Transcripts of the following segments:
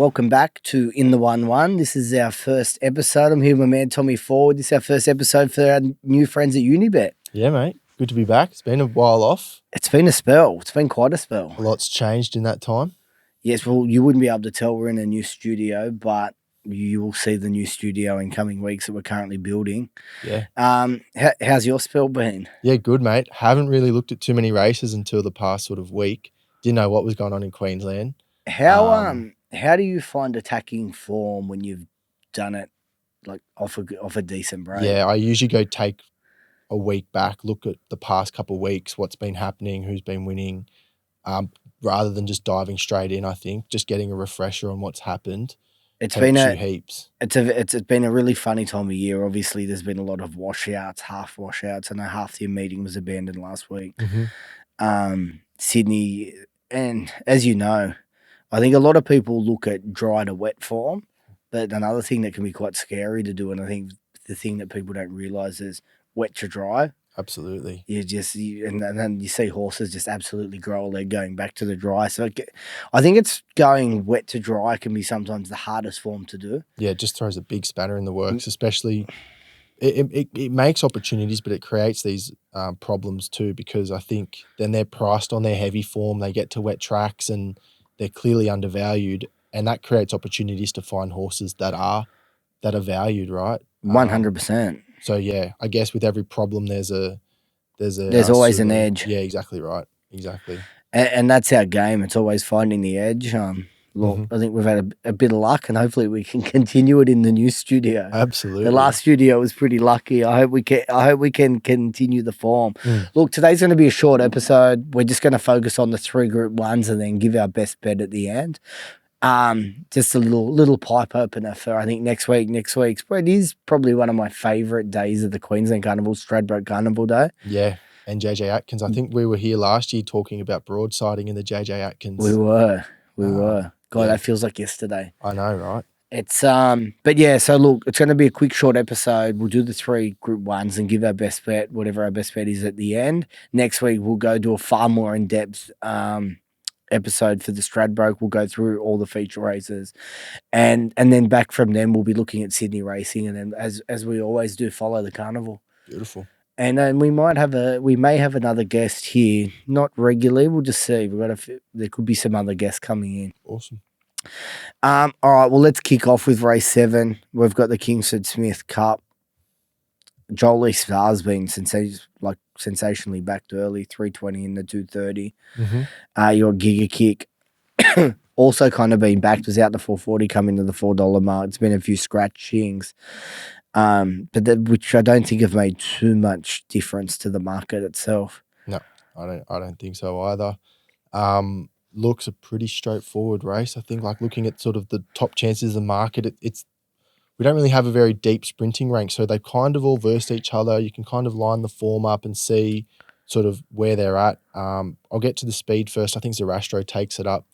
welcome back to In the 1-1. This is our first episode. I'm here with my man Tommy Forward. This is our first episode for our new friends at Unibet. Yeah, mate. Good to be back. It's been a while off. It's been a spell. It's been quite a spell. A lot's changed in that time. Yes, well, you wouldn't be able to tell we're in a new studio, but you will see the new studio in coming weeks that we're currently building. Yeah. How's your spell been? Yeah, good, mate. Haven't really looked at too many races until the past sort of week. Didn't know what was going on in Queensland. How do you find attacking form when you've done it like off a decent break? Yeah, I usually go take a week back, look at the past couple of weeks, what's been happening, who's been winning, rather than just diving straight in. I think just getting a refresher on what's happened. It's been heaps. It's been a really funny time of year. Obviously, there's been a lot of washouts, half washouts. I know half the meeting was abandoned last week. Mm-hmm. Sydney, and as you know, I think a lot of people look at dry to wet form, but another thing that can be quite scary to do, and I think the thing that people don't realise is wet to dry. Absolutely. And then you see horses just absolutely grow a leg going back to the dry. So I think it's going wet to dry can be sometimes the hardest form to do. Yeah, it just throws a big spanner in the works, especially it makes opportunities, but it creates these problems too, because I think then they're priced on their heavy form. They get to wet tracks and they're clearly undervalued, and that creates opportunities to find horses that are valued, right? 100%. So yeah, I guess with every problem there's always an edge. Yeah, exactly right. Exactly. And that's our game. It's always finding the edge. Look, I think we've had a bit of luck, and hopefully we can continue it in the new studio. Absolutely. The last studio was pretty lucky. I hope we can continue the form. Look, today's going to be a short episode. We're just going to focus on the 3 Group 1s and then give our best bet at the end. Just a little pipe opener for I think next week's. But it is probably one of my favourite days of the Queensland Carnival, Stradbroke Carnival Day. Yeah, and JJ Atkins. I think we were here last year talking about broadsiding in the JJ Atkins. We were. God, yeah. That feels like yesterday. I know, right? It's but yeah, so look, it's going to be a quick short episode. We'll do the 3 Group 1s and give our best bet, whatever our best bet is at the end. Next week we'll go do a far more in-depth episode for the Stradbroke. We'll go through all the feature races, and then back from them we'll be looking at Sydney racing, and then as we always do, follow the carnival. Beautiful. And then we may have another guest here, not regularly. We'll just see. There could be some other guests coming in. Awesome. All right. Well, let's kick off with race 7. We've got the Kingston Smith Cup. Jolie Star's been sensationally backed early, 320 in the 230. Your Giga Kick also kind of been backed, was out the 440, come into the $4 mark. It's been a few scratchings, which I don't think have made too much difference to the market itself. No, I don't think so either. Looks a pretty straightforward race. I think, like, looking at sort of the top chances of the market, we don't really have a very deep sprinting rank, so they kind of all verse each other. You can kind of line the form up and see sort of where they're at. I'll get to the speed first. I think Zarastro takes it up.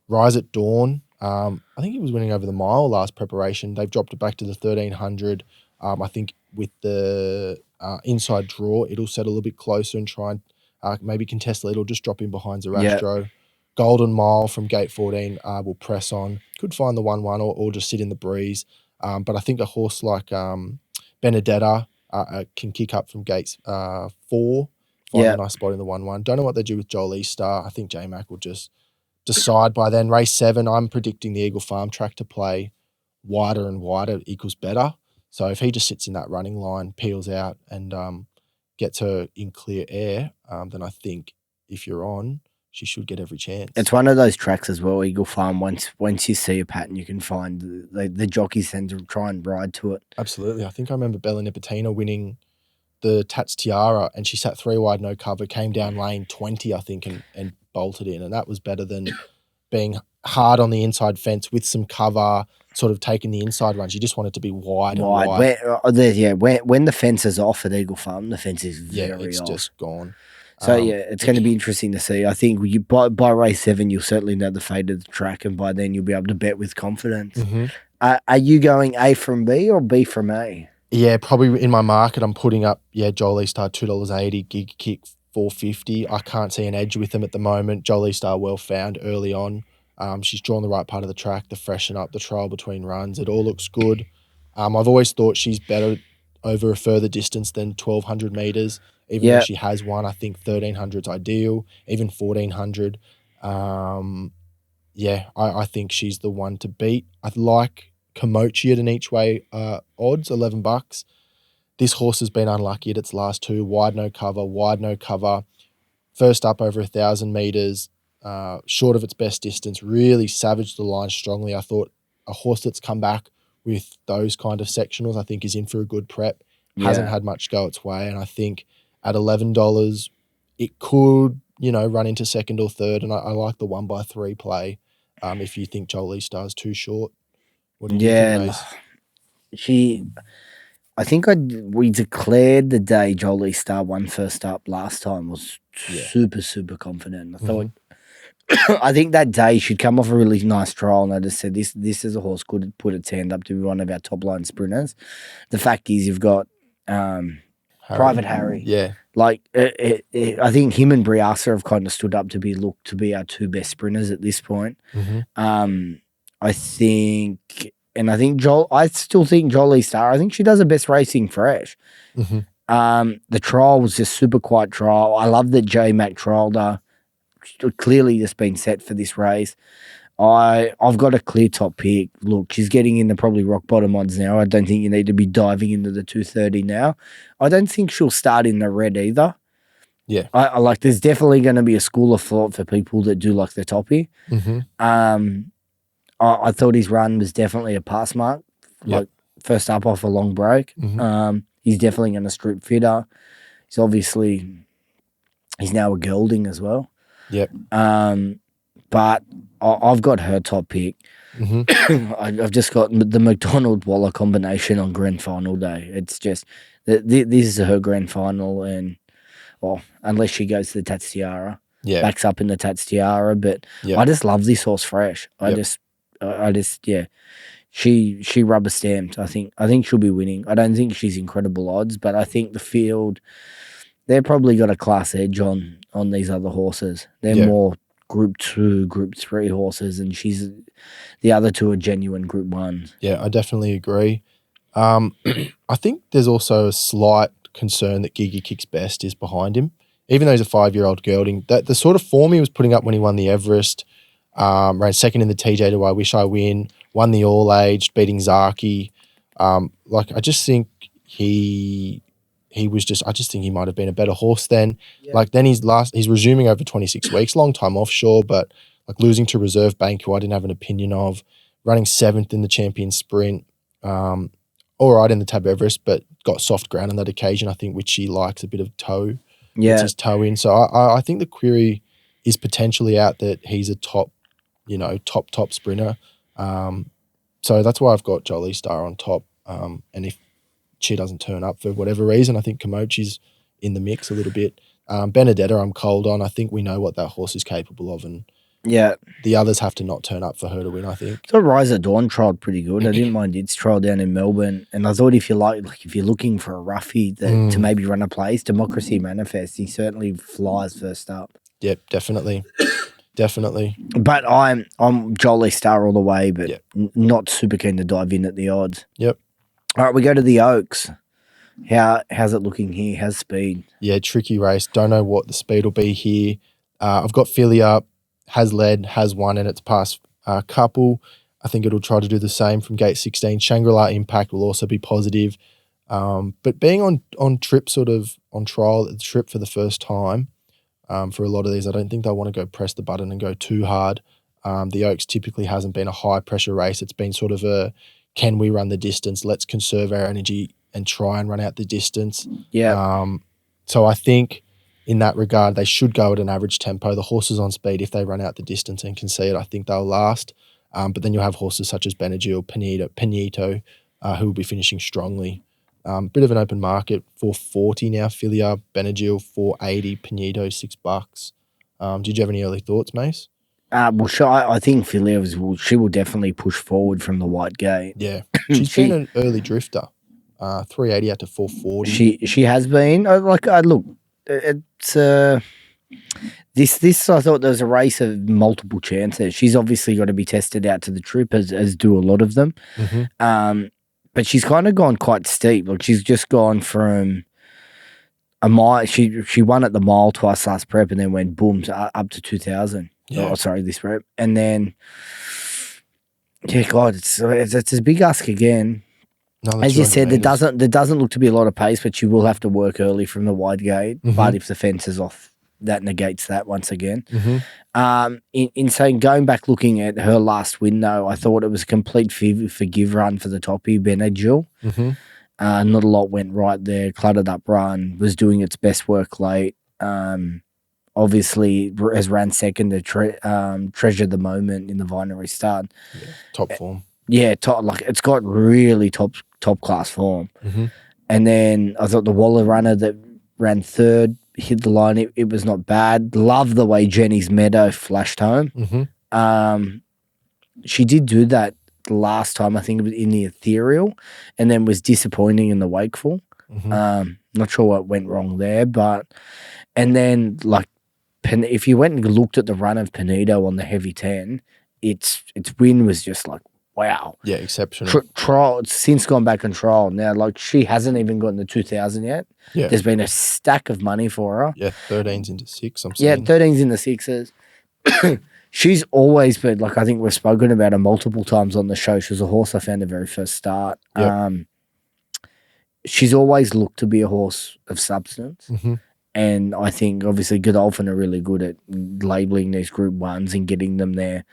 Rise at Dawn. I think he was winning over the mile last preparation. They've dropped it back to the 1300. I think with the inside draw, it'll set a little bit closer and try and maybe contest lead or just drop in behind Zarastro. Yeah. Golden Mile from gate 14 will press on. Could find the 1-1 or just sit in the breeze. But I think a horse like Benedetta can kick up from gates 4, find a nice spot in the 1-1. Don't know what they do with Jolie Star. I think J-Mac will just decide by then. Race 7, I'm predicting the Eagle Farm track to play wider and wider equals better. So if he just sits in that running line, peels out and gets her in clear air, then I think if you're on, she should get every chance. It's one of those tracks as well, Eagle Farm. Once you see a pattern, you can find the jockeys tend to try and ride to it. Absolutely. I think I remember Belle Nipotina winning the Tats Tiara, and she sat 3 wide, no cover, came down lane 20, I think, and bolted in. And that was better than being hard on the inside fence with some cover, sort of taking the inside runs. You just want it to be wide. When the fence is off at Eagle Farm, the fence is very off. Just gone. So, it's going to be interesting to see. I think by race 7, you'll certainly know the fate of the track, and by then you'll be able to bet with confidence. Are you going A from B or B from A? Yeah, probably in my market, I'm putting up, Jolie Star $2.80, Giga Kick $4.50. I can't see an edge with them at the moment. Jolie Star well found early on. She's drawn the right part of the track, the freshen up, the trial between runs. It all looks good. I've always thought she's better over a further distance than 1,200 metres, even though she has won. I think 1,300 is ideal, even 1,400. I think she's the one to beat. I like Komochi at an each way odds, $11. This horse has been unlucky at its last two. Wide no cover. First up over 1,000 metres, short of its best distance, really savaged the line strongly. I thought a horse that's come back with those kind of sectionals, I think is in for a good prep. Hasn't had much go its way. And I think at $11, it could, run into second or third. And I like the 1x3 play if you think Jolie Star's too short. What do you think, Mace? I think we declared the day Jolie Star won first up last time was super, super confident. I thought, I think that day she'd come off a really nice trial, and I just said this is a horse could put its hand up to be one of our top line sprinters. The fact is, you've got Private Harry. Yeah. Like I think him and Briasa have kind of stood up to be our two best sprinters at this point. I still think Jolie Star. I think she does the best racing fresh. The trial was just super quiet trial. I love that J Mac trialed her. Clearly just been set for this race. I've got a clear top pick. Look, she's getting into probably rock bottom odds now. I don't think you need to be diving into the 230 now. I don't think she'll start in the red either. Yeah. I like there's definitely going to be a school of thought for people that do like the toppy. I thought his run was definitely a pass mark. Like first up off a long break. He's definitely going to strip fitter. He's now a gelding as well. But I've got her top pick. I've just got the McDonald Waller combination on grand final day. It's just this is her grand final, and unless she goes to the Tats Tiara, backs up in the Tats Tiara. But I just love this horse fresh. She rubber stamped. I think she'll be winning. I don't think she's incredible odds, but I think the field, they've probably got a class edge on these other horses. They're more Group 2, Group 3 horses, and the other two are genuine Group 1s. Yeah, I definitely agree. I think there's also a slight concern that Gigi Kicks Best is behind him, even though he's a 5-year-old gelding. That the sort of form he was putting up when he won the Everest, ran second in the TJ to I Wish I Win, won the All Age, beating Zaki. I just think I just think he might have been a better horse then. Then he's resuming over 26 weeks, long time offshore, but losing to Reserve Bank, who I didn't have an opinion of, running 7th in the Champion Sprint, all right in the Tab Everest, but got soft ground on that occasion, I think, which he likes a bit of toe. Gets his toe in. So I think the query is potentially out that he's a top sprinter. So that's why I've got Jolie Star on top. And if she doesn't turn up for whatever reason, I think Komochi's in the mix a little bit. Benedetta, I'm cold on. I think we know what that horse is capable of, and the others have to not turn up for her to win, I think. So Rise at Dawn trialled pretty good. I didn't mind its trial down in Melbourne, and I thought if you're looking for a roughie to maybe run a place, Democracy Manifest, he certainly flies first up. Yep, definitely. Definitely. But I'm Jolie Star all the way, but not super keen to dive in at the odds. Yep. All right, we go to the Oaks. How's it looking here? How's speed? Yeah, tricky race. Don't know what the speed will be here. I've got Philly up, has led, has won in its past couple. I think it'll try to do the same from gate 16. Shangri-La Impact will also be positive. But being on trip, sort of on trial at the trip for the first time, for a lot of these, I don't think they'll want to go press the button and go too hard. The Oaks typically hasn't been a high pressure race. It's been sort of a, can we run the distance? Let's conserve our energy and try and run out the distance. So I think in that regard, they should go at an average tempo. The horses on speed, if they run out the distance and can see it, I think they'll last. But then you'll have horses such as Benadryl, Pinito, who will be finishing strongly. Bit of an open market, 440 now, Filia, Benadryl, 480, Pinito, $6. Did you have any early thoughts, Mace? I think Filia she will definitely push forward from the white gate. Yeah, she's been an early drifter. 380 out to 440. She has been. Look, it's This I thought there was a race of multiple chances. She's obviously got to be tested out to the trip, as do a lot of them. But she's kind of gone quite steep. Like she's just gone from a mile. She won at the mile twice last prep, and then went boom up to 2,000. Yeah. Oh, sorry, this prep, and then God, it's a big ask again. Another As you 200 said, metres. there doesn't look to be a lot of pace, but she will have to work early from the wide gate. But if the fence is off, that negates that once again. In saying, going back looking at her last win though, I thought it was a complete forgive run for the toppy Benadryl. Not a lot went right there. Cluttered up run, was doing its best work late. Obviously has ran second to Treasure the Moment in the Vinery Stud. Yeah, top form. Yeah, like it's got really top class form. And then I thought the Waller runner that ran third hit the line. It was not bad. Love the way Jenny's Meadow flashed home. She did do that the last time, I think it was in the Ethereal, and then was disappointing in the Wakeful. Not sure what went wrong there, and then like if you went and looked at the run of Pinedo on the heavy 10, its win was just like, wow. Yeah, exceptional. Trial, it's since gone back on trial. Now, like, she hasn't even gotten the 2,000 yet. Yeah. There's been a stack of money for her. Yeah, 13's into 6, I'm saying. Yeah, 13's in the 6s. She's always been, like, I think we've spoken about her multiple times on the show. She was a horse I found the very first start. Yep. She's always looked to be a horse of substance. And I think, obviously, Godolphin are really good at labelling these Group 1s and getting them there.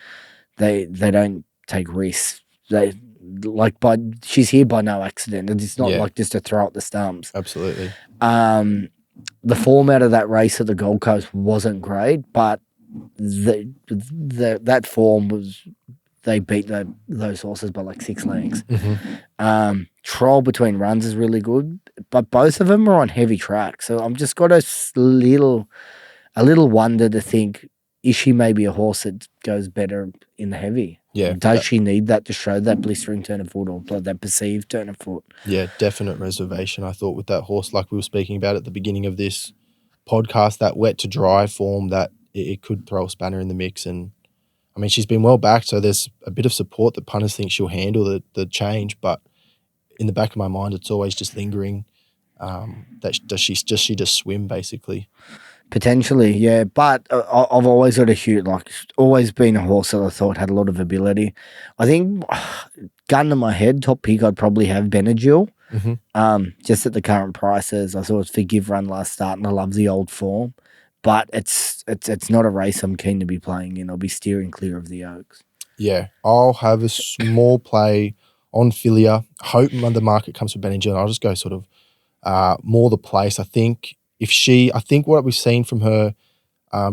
They don't take risks. She's here by no accident. It's not like just to throw up the stumps. Absolutely. The form out of that race at the Gold Coast wasn't great, but that form was, they beat those horses by like 6 lengths. Trial between runs is really good, but both of them are on heavy track. So I'm just got a little wonder to think, is she maybe a horse that goes better in the heavy? Yeah. Does she need that to show that blistering turn of foot or that perceived turn of foot? Yeah, definite reservation, I thought, with that horse. Like we were speaking about at the beginning of this podcast, that wet to dry form, that it could throw a spanner in the mix. And I mean, she's been well backed, so there's a bit of support that punters think she'll handle the change. But in the back of my mind, it's always just lingering. Does she just swim, basically? Potentially, yeah. But I've always got always been a horse that I thought had a lot of ability. I think, gun to my head, top pick, I'd probably have Benadryl. Just at the current prices. I thought it's Forgive Run last start, and I love the old form. But it's not a race I'm keen to be playing in. I'll be steering clear of the Oaks. Yeah, I'll have a small play on Filia. Hope the market comes for Benadryl, and I'll just go sort of more the place. I think what we've seen from her,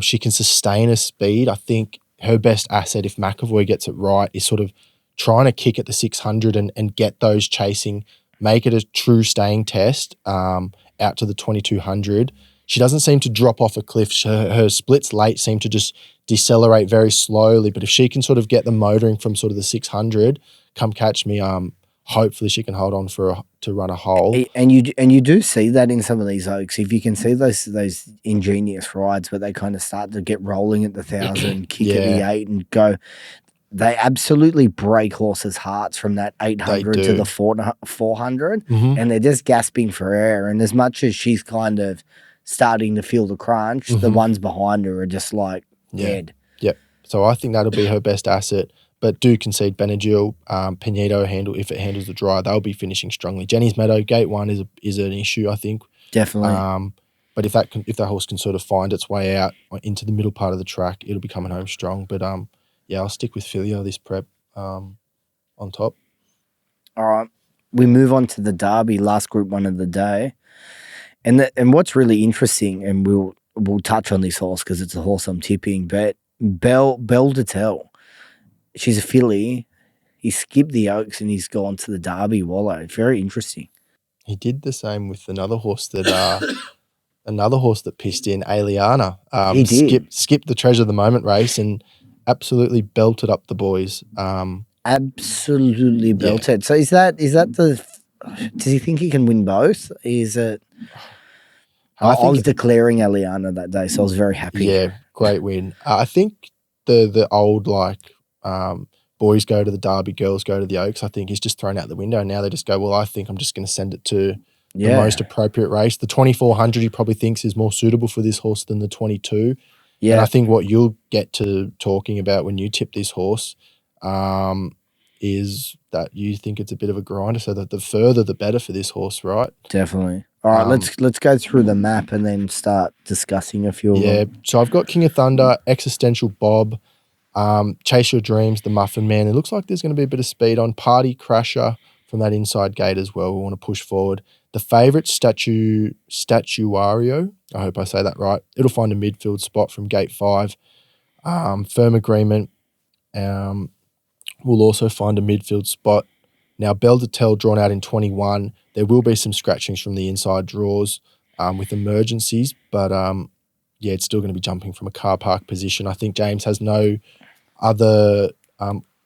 she can sustain a speed. I think her best asset, if McAvoy gets it right, is sort of trying to kick at the 600 and get those chasing, make it a true staying test out to the 2,200. She doesn't seem to drop off a cliff. Her splits late seem to just decelerate very slowly. But if she can sort of get the motoring from sort of the 600, come catch me, hopefully she can hold on to run a hole. And you do see that in some of these Oaks. If you can see those ingenious rides where they kind of start to get rolling at the 1,000, kick at the 8 and go, they absolutely break horses' hearts from that 800 to the 400. And they're just gasping for air. And as much as she's kind of starting to feel the crunch, the ones behind her are just like dead. Yep. So I think that'll be her best asset. But do concede Benadryl, Pinedo if it handles the dry, they'll be finishing strongly. Jenny's Meadow, gate 1 is an issue, I think. Definitely. But if that horse can sort of find its way out into the middle part of the track, it'll be coming home strong. But I'll stick with Filia this prep on top. All right. We move on to the Derby, last Group 1 of the day. And what's really interesting, and we'll touch on this horse because it's a horse I'm tipping, but Belle Detelle. She's a filly. He skipped the Oaks and he's gone to the Derby Wallow. Very interesting. He did the same with another horse that pissed in, Aliana. He did. Skipped the Treasure of the Moment race and absolutely belted up the boys. Absolutely belted. Yeah. So is that does he think he can win both? Is it? I was declaring Aliana that day, so I was very happy. Yeah, Great win. I think the old boys go to the Derby, girls go to the Oaks, I think is just thrown out the window. Now they just go, well, I think I'm just going to send it to the most appropriate race. The 2400 he probably thinks is more suitable for this horse than the 22. Yeah. And I think what you'll get to talking about when you tip this horse is that you think it's a bit of a grinder, so that the further the better for this horse, right? Definitely. All right, let's go through the map and then start discussing a few of them. Yeah, so I've got King of Thunder, Existential Bob, Chase Your Dreams, the Muffin Man. It looks like there's going to be a bit of speed on. Party Crasher from that inside gate as well. We want to push forward. The favourite, Statuario, I hope I say that right. It'll find a midfield spot from gate 5. Firm Agreement will also find a midfield spot. Now, Belle, Detelle drawn out in 21. There will be some scratchings from the inside draws with emergencies, but it's still going to be jumping from a car park position. I think James has no other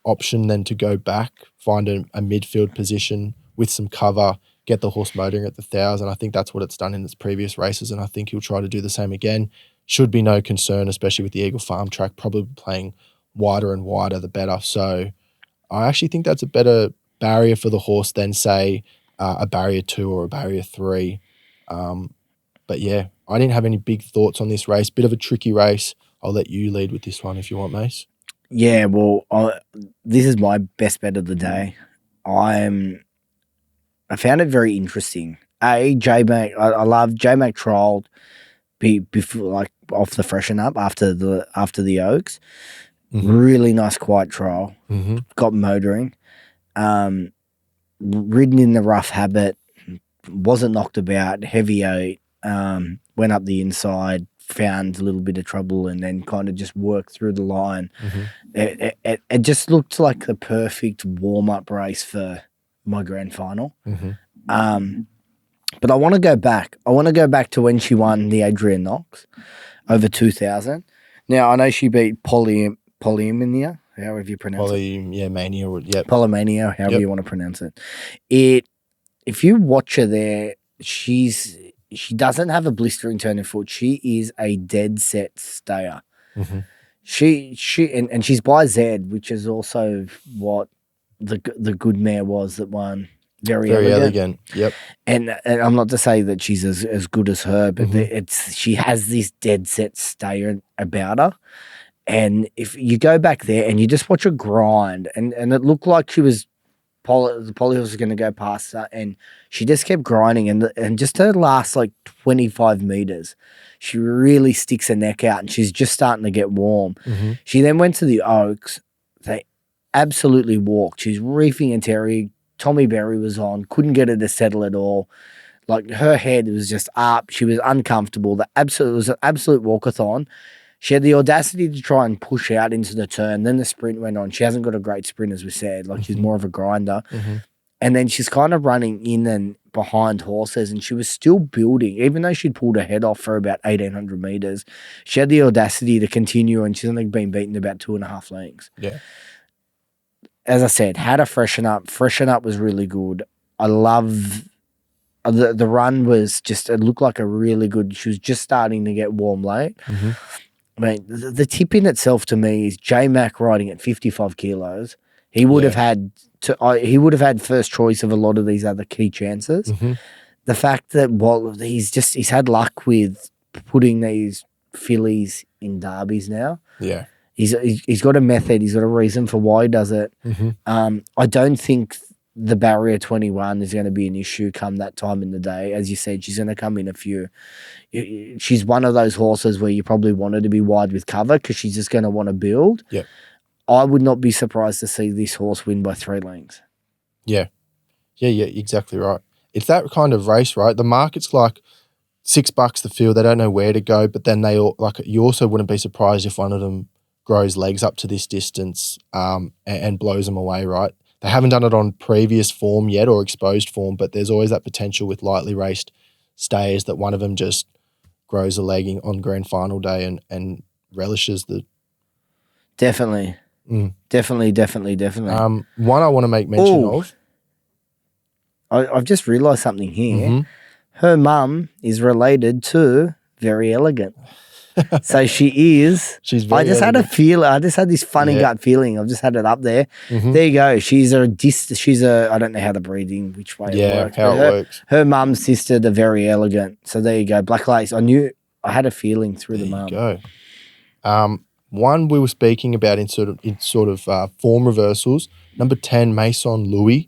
option than to go back, find a midfield position with some cover, get the horse motoring at the 1,000. I think that's what it's done in its previous races, and I think he'll try to do the same again. Should be no concern, especially with the Eagle Farm track, probably playing wider and wider the better. So I actually think that's a better barrier for the horse than, say, a barrier 2 or a barrier 3. But yeah, I didn't have any big thoughts on this race. Bit of a tricky race. I'll let you lead with this one if you want, Mace. Yeah, well, this is my best bet of the day. I found it very interesting. J-Mac, I love J-Mac trialled before, like off the freshen up after the Oaks. Mm-hmm. Really nice quiet trial. Mm-hmm. Got motoring. Ridden in the rough habit. Wasn't knocked about. Heavy 8. Went up the inside. Found a little bit of trouble and then kind of just worked through the line. Mm-hmm. It just looked like the perfect warm-up race for my grand final. Mm-hmm. But I want to go back. I want to go back to when she won the Adrian Knox over 2,000. Now, I know she beat Polymania, however you pronounce it. Mania. Yep. Polymania, however you want to pronounce it. If you watch her there, she doesn't have a blistering turn in foot. She is a dead set stayer. Mm-hmm. And she's by Zed, which is also what the good mare was that won. Very elegant. Yep. And I'm not to say that she's as good as her, but she has this dead set stayer about her. And if you go back there and you just watch her grind, and it looked like she was the Polly horse was going to go past her, and she just kept grinding, and just her last like 25 meters, she really sticks her neck out, and she's just starting to get warm. Mm-hmm. She then went to the Oaks. They absolutely walked. She's reefing and tearing. Tommy Berry was on, couldn't get her to settle at all. Like her head was just up. She was uncomfortable. It was an absolute walkathon. She had the audacity to try and push out into the turn. Then the sprint went on. She hasn't got a great sprint, as we said. Like she's more of a grinder. Mm-hmm. And then she's kind of running in and behind horses, and she was still building. Even though she'd pulled her head off for about 1,800 meters, she had the audacity to continue, and she's only been beaten about 2.5 lengths. Yeah. As I said, had to freshen up. Freshen up was really good. I love the run was just, it looked like a really good, she was just starting to get warm late. Mm-hmm. I mean, the tip in itself to me is J-Mac riding at 55 kilos. He would have had first choice of a lot of these other key chances. Mm-hmm. The fact that he's had luck with putting these fillies in derbies now. Yeah. He's got a method. He's got a reason for why he does it. Mm-hmm. I don't think the barrier 21 is going to be an issue come that time in the day. As you said, she's going to come in a few. She's one of those horses where you probably want her to be wide with cover because she's just going to want to build. Yeah. I would not be surprised to see this horse win by 3 lengths. Yeah. Yeah, exactly right. It's that kind of race, right? The market's like $6 the field. They don't know where to go, but then you also wouldn't be surprised if one of them grows legs up to this distance and blows them away, right? They haven't done it on previous form yet or exposed form, but there's always that potential with lightly raced stayers that one of them just grows a legging on grand final day and relishes the... Definitely. Definitely. One I want to make mention of. I've just realised something here. Mm-hmm. Her mum is related to Very Elegant. So she is. She's very I just had a elegant. feel. I just had this funny Yeah. gut feeling. I've just had it up there. Mhm. There you go. She's a. I don't know how the breeding, which way it Yeah, works. how but it works. Her mum's sister, they're very elegant. So there you go. Black Lace. I had a feeling through There the you mum. go. One we were speaking about in sort of form reversals. Number 10, Mason Louis.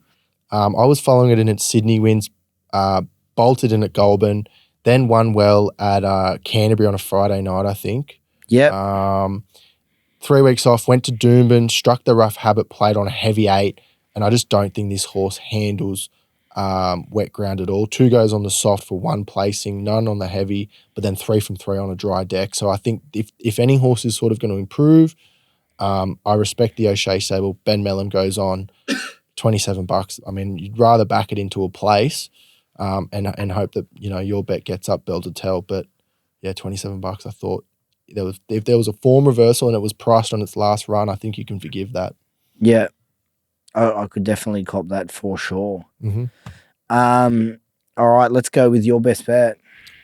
I was following it in its Sydney wins, bolted in at Goulburn, then won well at Canterbury on a Friday night, I think. Yep. 3 weeks off, went to Doomben, struck the rough habit, played on a heavy 8, and I just don't think this horse handles wet ground at all. 2 goes on the soft for 1 placing, none on the heavy, but then 3 from 3 on a dry deck. So I think if any horse is sort of going to improve, I respect the O'Shea stable. Ben Mellum goes on $27. I mean, you'd rather back it into a place and hope that, your bet gets up, Belle Detelle. But yeah, $27. I thought if there was a form reversal and it was priced on its last run, I think you can forgive that. Yeah. I could definitely cop that for sure. Mm-hmm. All right, let's go with your best bet.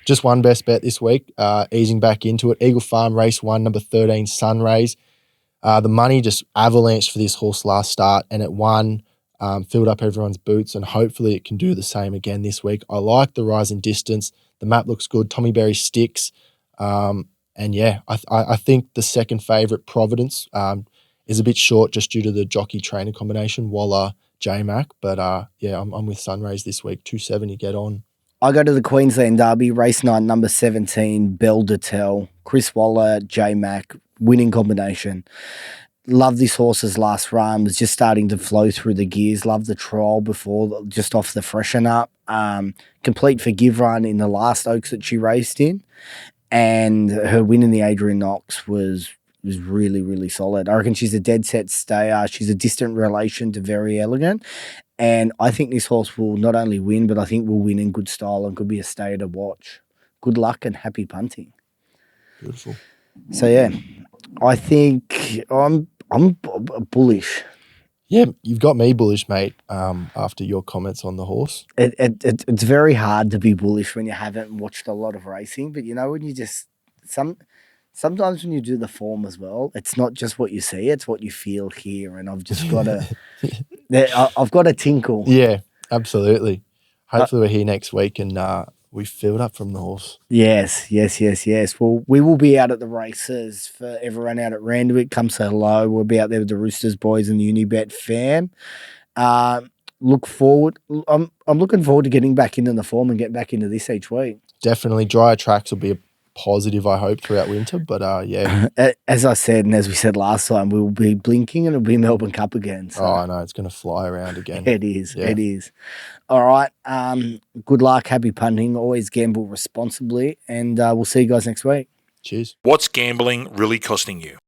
Just one best bet this week, easing back into it. Eagle Farm Race 1, number 13, Sunrays. The money just avalanched for this horse last start, and it won, filled up everyone's boots, and hopefully it can do the same again this week. I like the rise in distance. The map looks good. Tommy Berry sticks. And yeah, I think the second favourite, Providence, is a bit short just due to the jockey trainer combination, Waller, J-Mac. But yeah, I'm with Sunrays this week. 270, get on. I go to the Queensland Derby, race 9, number 17, Belle Detelle, Chris Waller, J-Mac, winning combination. Love this horse's last run, was just starting to flow through the gears. Love the trial before, just off the freshen up. Complete forgive run in the last Oaks that she raced in. And her win in the Adrian Knox was really, really solid. I reckon she's a dead set stayer. She's a distant relation to Very Elegant. And I think this horse will not only win, but I think will win in good style and could be a stayer to watch. Good luck and happy punting. Beautiful. So yeah, I think I'm bullish. Yeah, you've got me bullish, mate, after your comments on the horse. It's very hard to be bullish when you haven't watched a lot of racing, but when you just sometimes when you do the form as well, it's not just what you see, it's what you feel here. And I've just got to I've got to tinkle. Yeah, absolutely. Hopefully we're here next week and we filled up from the horse. Yes. Well, we will be out at the races for everyone out at Randwick. Come say hello. We'll be out there with the Roosters boys and the Unibet fam. Look forward. I'm looking forward to getting back into the form and getting back into this each week. Definitely. Drier tracks will be a positive, I hope, throughout winter. But yeah. As I said, and as we said last time, we will be blinking and it'll be Melbourne Cup again. So. Oh, I know. It's going to fly around again. It is. Yeah. It is. All right. Good luck. Happy punting. Always gamble responsibly. And we'll see you guys next week. Cheers. What's gambling really costing you?